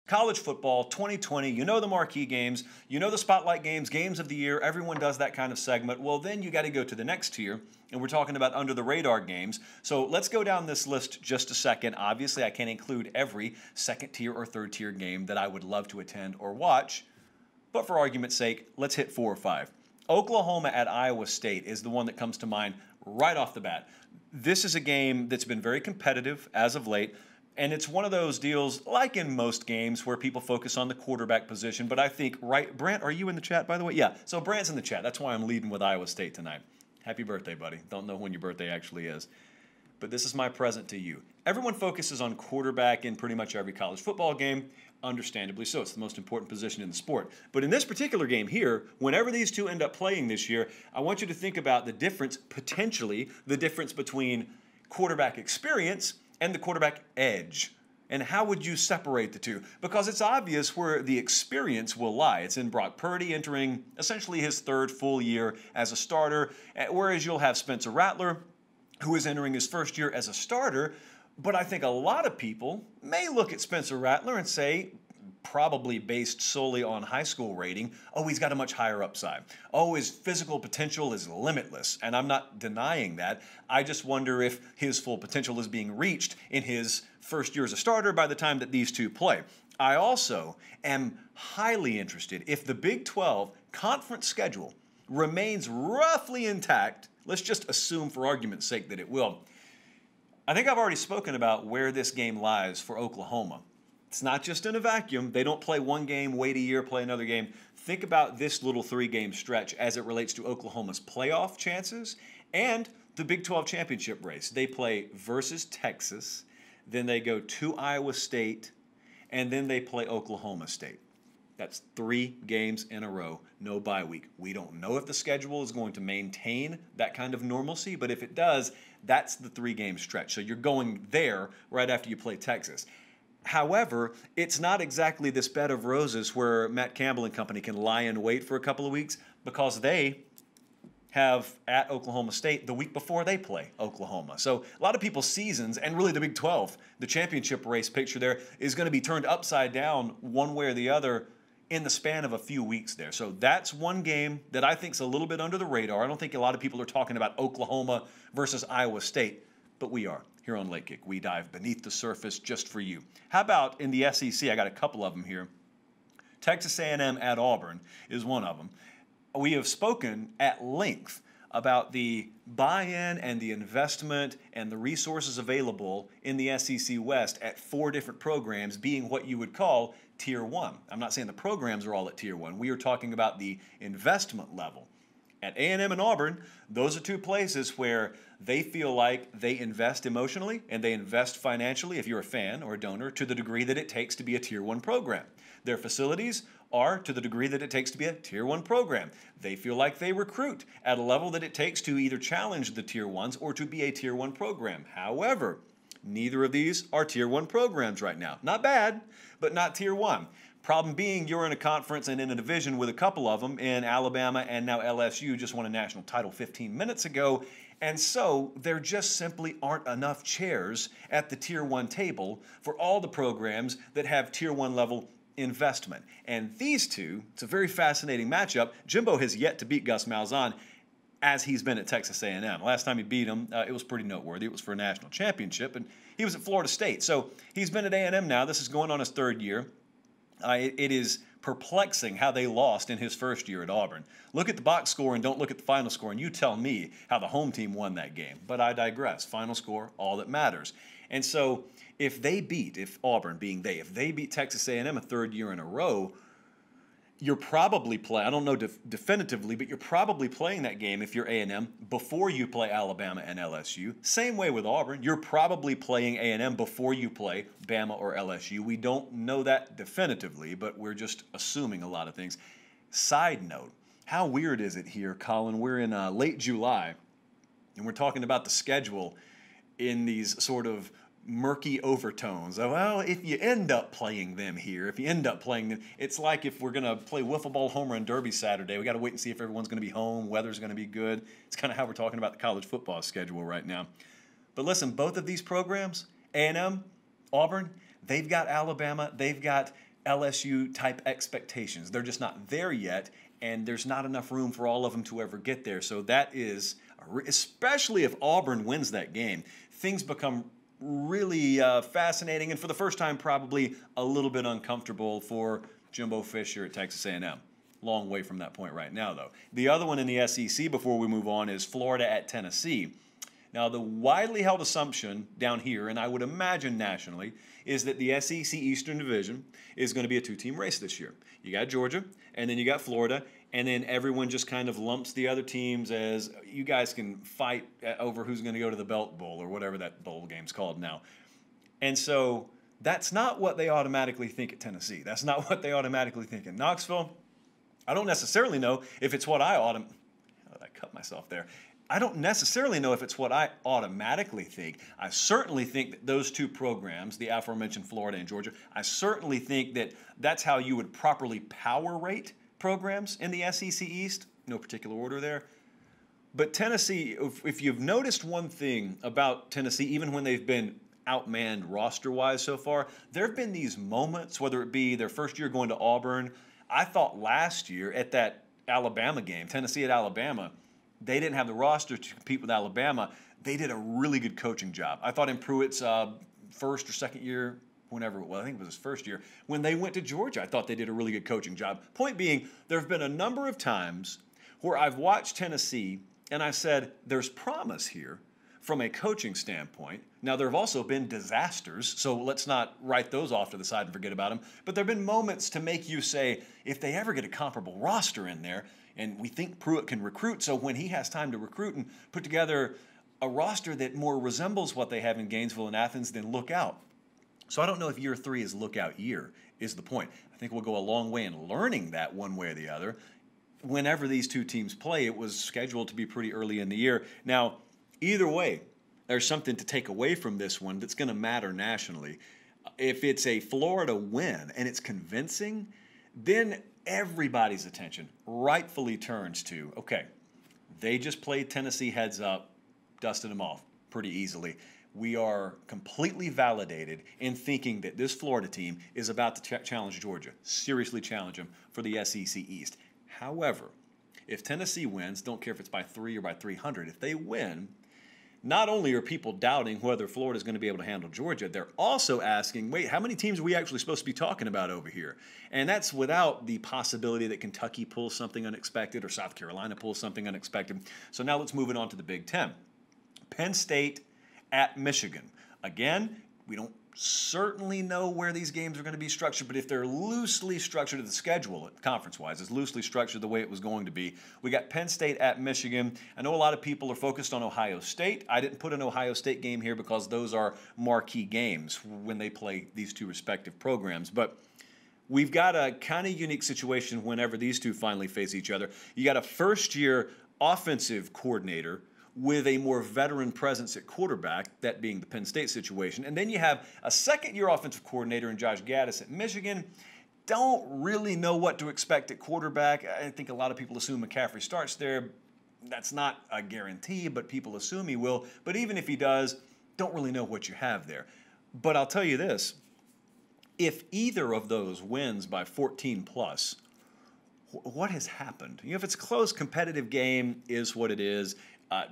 College football 2020, you know the marquee games, you know the spotlight games, games of the year, everyone does that kind of segment. Well, then you got to go to the next tier, and we're talking about under the radar games. So let's go down this list just a second. Obviously, I can't include every second tier or third tier game that I would love to attend or watch, but for argument's sake, let's hit 4 or 5. Oklahoma at Iowa State is the one that comes to mind right off the bat. This is a game that's been very competitive as of late. And it's one of those deals, like in most games, where people focus on the quarterback position. But I think, right, Brant, are you in the chat, by the way? Yeah, so Brant's in the chat. That's why I'm leading with Iowa State tonight. Happy birthday, buddy. Don't know when your birthday actually is. But this is my present to you. Everyone focuses on quarterback in pretty much every college football game, understandably so. It's the most important position in the sport. But in this particular game here, whenever these two end up playing this year, I want you to think about the difference, potentially, the difference between quarterback experience and the quarterback edge. And how would you separate the two? Because it's obvious where the experience will lie. It's in Brock Purdy entering essentially his third full year as a starter, whereas you'll have Spencer Rattler, who is entering his first year as a starter. But I think a lot of people may look at Spencer Rattler and say, probably based solely on high school rating, oh, he's got a much higher upside. Oh, his physical potential is limitless. And I'm not denying that. I just wonder if his full potential is being reached in his first year as a starter by the time that these two play. I also am highly interested if the Big 12 conference schedule remains roughly intact. Let's just assume for argument's sake that it will. I think I've already spoken about where this game lies for Oklahoma. It's not just in a vacuum. They don't play one game, wait a year, play another game. Think about this little 3-game stretch as it relates to Oklahoma's playoff chances and the Big 12 championship race. They play versus Texas, then they go to Iowa State, and then they play Oklahoma State. That's 3 games in a row, no bye week. We don't know if the schedule is going to maintain that kind of normalcy, but if it does, that's the 3-game stretch. So you're going there right after you play Texas. However, it's not exactly this bed of roses where Matt Campbell and company can lie in wait for a couple of weeks, because they have at Oklahoma State the week before they play Oklahoma. So a lot of people's seasons, and really the Big 12, the championship race picture there is going to be turned upside down one way or the other in the span of a few weeks there. So that's one game that I think is a little bit under the radar. I don't think a lot of people are talking about Oklahoma versus Iowa State, but we are. Here on Late Kick, we dive beneath the surface just for you. How about in the SEC? I got a couple of them here. Texas A&M at Auburn is one of them. We have spoken at length about the buy-in and the investment and the resources available in the SEC West at 4 different programs being what you would call Tier 1. I'm not saying the programs are all at Tier 1. We are talking about the investment level. At A&M and Auburn, those are 2 places where they feel like they invest emotionally and they invest financially, if you're a fan or a donor, to the degree that it takes to be a Tier 1 program. Their facilities are to the degree that it takes to be a Tier 1 program. They feel like they recruit at a level that it takes to either challenge the Tier 1s or to be a Tier 1 program. However, neither of these are Tier 1 programs right now. Not bad, but not Tier 1. Problem being, you're in a conference and in a division with a couple of them in Alabama, and now LSU just won a national title 15 minutes ago. And so there just simply aren't enough chairs at the Tier 1 table for all the programs that have Tier 1 level investment. And these two, it's a very fascinating matchup. Jimbo has yet to beat Gus Malzahn as he's been at Texas A&M. Last time he beat him, it was pretty noteworthy. It was for a national championship, and he was at Florida State. So he's been at A&M now. This is going on his 3rd year. It is perplexing how they lost in his first year at Auburn. Look at the box score and don't look at the final score, and you tell me how the home team won that game. But I digress. Final score, all that matters. And so if Auburn being if they beat Texas A&M a 3rd year in a row, you're probably playing, I don't know definitively, but you're probably playing that game if you're A&M before you play Alabama and LSU. Same way with Auburn. You're probably playing A&M before you play Bama or LSU. We don't know that definitively, but we're just assuming a lot of things. Side note, how weird is it here, Colin? We're in late July, and we're talking about the schedule in these sort of murky overtones of, well, if you end up playing them here, if you end up playing them, it's like if we're going to play wiffle ball home run derby Saturday, we got to wait and see if everyone's going to be home, weather's going to be good. It's kind of how we're talking about the college football schedule right now. But listen, both of these programs, A&M, Auburn, they've got Alabama, they've got LSU type expectations. They're just not there yet, and there's not enough room for all of them to ever get there. So that is, especially if Auburn wins that game, things become really fascinating, and for the first time probably a little bit uncomfortable for Jimbo Fisher at Texas A&M. Long way from that point right now, though. The other one in the SEC before we move on is Florida at Tennessee. Now, the widely held assumption down here, and I would imagine nationally, is that the SEC Eastern Division is going to be a two-team race this year. You got Georgia, and then you got Florida, and then everyone just kind of lumps the other teams as you guys can fight over who's going to go to the Belt Bowl or whatever that bowl game's called now. And so that's not what they automatically think at Tennessee. That's not what they automatically think in Knoxville. I don't necessarily know if it's what I cut myself there. I don't necessarily know if it's what I automatically think. I certainly think that those two programs, the aforementioned Florida and Georgia, I certainly think that that's how you would properly power rate programs in the SEC East. No particular order there. But Tennessee, if you've noticed one thing about Tennessee, even when they've been outmanned roster-wise so far, there have been these moments, whether it be their first year going to Auburn. I thought last year at that Alabama game, Tennessee at Alabama, they didn't have the roster to compete with Alabama. They did a really good coaching job. I thought in Pruitt's first or second year, whenever, well, I think it was his first year, when they went to Georgia, I thought they did a really good coaching job. Point being, there have been a number of times where I've watched Tennessee and I said, there's promise here from a coaching standpoint. Now, there have also been disasters, so let's not write those off to the side and forget about them. But there have been moments to make you say, if they ever get a comparable roster in there, and we think Pruitt can recruit, so when he has time to recruit and put together a roster that more resembles what they have in Gainesville and Athens, then look out. So I don't know if year 3 is lookout year, is the point. I think we'll go a long way in learning that one way or the other. Whenever these two teams play, it was scheduled to be pretty early in the year. Now, either way, there's something to take away from this one that's going to matter nationally. If it's a Florida win and it's convincing, then everybody's attention rightfully turns to, okay, they just played Tennessee heads up, dusted them off pretty easily. We are completely validated in thinking that this Florida team is about to challenge Georgia, seriously challenge them for the SEC East. However, if Tennessee wins, don't care if it's by 3 or by 300, if they win, not only are people doubting whether Florida is going to be able to handle Georgia, they're also asking, wait, how many teams are we actually supposed to be talking about over here? And that's without the possibility that Kentucky pulls something unexpected or South Carolina pulls something unexpected. So now let's move it on to the Big Ten. Penn State at Michigan. Again, we don't certainly know where these games are going to be structured, but if they're loosely structured, the schedule, conference-wise, is loosely structured the way it was going to be. We got Penn State at Michigan. I know a lot of people are focused on Ohio State. I didn't put an Ohio State game here because those are marquee games when they play these two respective programs, but we've got a kind of unique situation whenever these two finally face each other. You got a first-year offensive coordinator with a more veteran presence at quarterback, that being the Penn State situation. And then you have a second-year offensive coordinator in Josh Gaddis at Michigan. Don't really know what to expect at quarterback. I think a lot of people assume McCaffrey starts there. That's not a guarantee, but people assume he will. But even if he does, don't really know what you have there. But I'll tell you this. If either of those wins by 14 plus, what has happened? You know, if it's a close, competitive game, is what it is.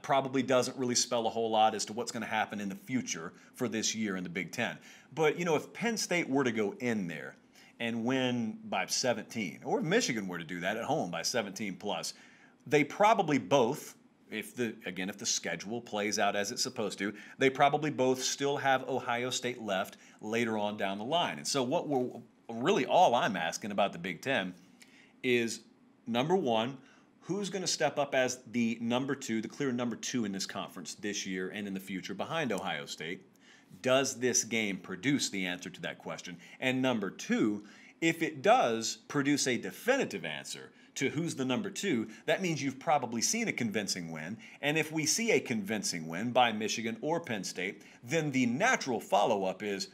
Probably doesn't really spell a whole lot as to what's going to happen in the future for this year in the Big Ten. But, you know, if Penn State were to go in there and win by 17, or if Michigan were to do that at home by 17 plus, they probably both, if the schedule plays out as it's supposed to, they probably both still have Ohio State left later on down the line. And so what all I'm asking about the Big Ten is, number one, who's going to step up as the number 2, the clear number 2 in this conference this year and in the future behind Ohio State? Does this game produce the answer to that question? And number 2, if it does produce a definitive answer to who's the number 2, that means you've probably seen a convincing win. And if we see a convincing win by Michigan or Penn State, then the natural follow-up is,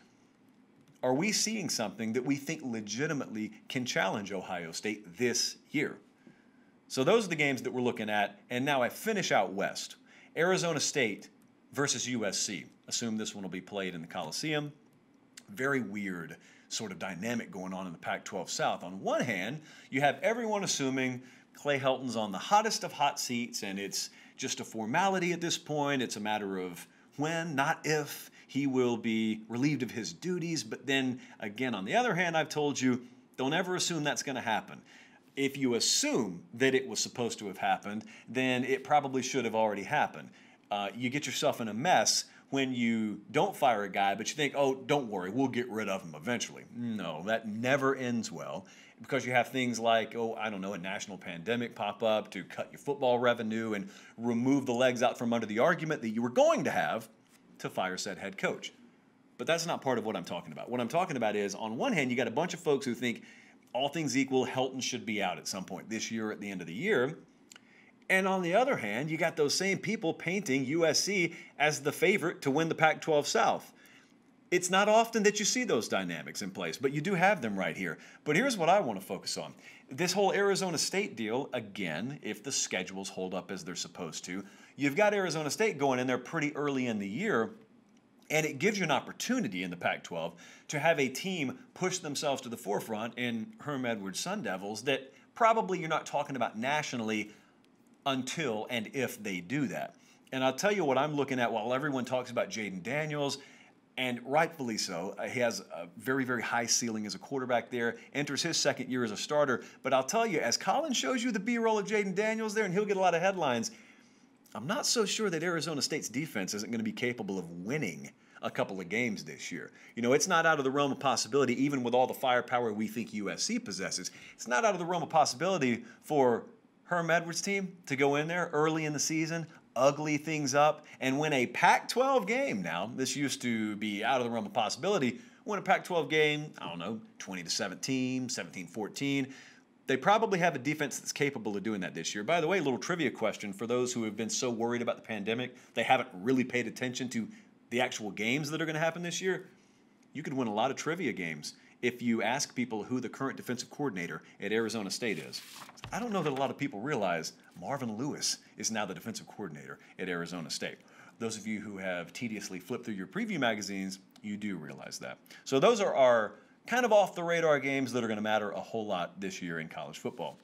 are we seeing something that we think legitimately can challenge Ohio State this year? So those are the games that we're looking at, and now I finish out west. Arizona State versus USC. Assume this one will be played in the Coliseum. Very weird sort of dynamic going on in the Pac-12 South. On one hand, you have everyone assuming Clay Helton's on the hottest of hot seats, and it's just a formality at this point. It's a matter of when, not if, he will be relieved of his duties. But then, again, on the other hand, I've told you, don't ever assume that's going to happen. If you assume that it was supposed to have happened, then it probably should have already happened. You get yourself in a mess when you don't fire a guy, but you think, oh, don't worry, we'll get rid of him eventually. No, that never ends well, because you have things like, oh, I don't know, a national pandemic pop up to cut your football revenue and remove the legs out from under the argument that you were going to have to fire said head coach. But that's not part of what I'm talking about. What I'm talking about is, on one hand, you got a bunch of folks who think, all things equal, Helton should be out at some point this year, at the end of the year. And on the other hand, you got those same people painting USC as the favorite to win the Pac-12 South. It's not often that you see those dynamics in place, but you do have them right here. But here's what I want to focus on. This whole Arizona State deal, again, if the schedules hold up as they're supposed to, you've got Arizona State going in there pretty early in the year, and it gives you an opportunity in the Pac-12 to have a team push themselves to the forefront in Herm Edwards' Sun Devils that probably you're not talking about nationally until and if they do that. And I'll tell you what I'm looking at while everyone talks about Jaden Daniels, and rightfully so. He has a very, very high ceiling as a quarterback there, enters his second year as a starter. But I'll tell you, as Colin shows you the B-roll of Jaden Daniels there, and he'll get a lot of headlines, I'm not so sure that Arizona State's defense isn't going to be capable of winning a couple of games this year. You know, it's not out of the realm of possibility, even with all the firepower we think USC possesses. It's not out of the realm of possibility for Herm Edwards' team to go in there early in the season, ugly things up, and win a Pac-12 game. Now, this used to be out of the realm of possibility. Win a Pac-12 game, I don't know, 20-17, 17-14. They probably have a defense that's capable of doing that this year. By the way, a little trivia question for those who have been so worried about the pandemic, they haven't really paid attention to the actual games that are going to happen this year. You could win a lot of trivia games if you ask people who the current defensive coordinator at Arizona State is. I don't know that a lot of people realize Marvin Lewis is now the defensive coordinator at Arizona State. Those of you who have tediously flipped through your preview magazines, you do realize that. So those are our kind of off-the-radar games that are going to matter a whole lot this year in college football.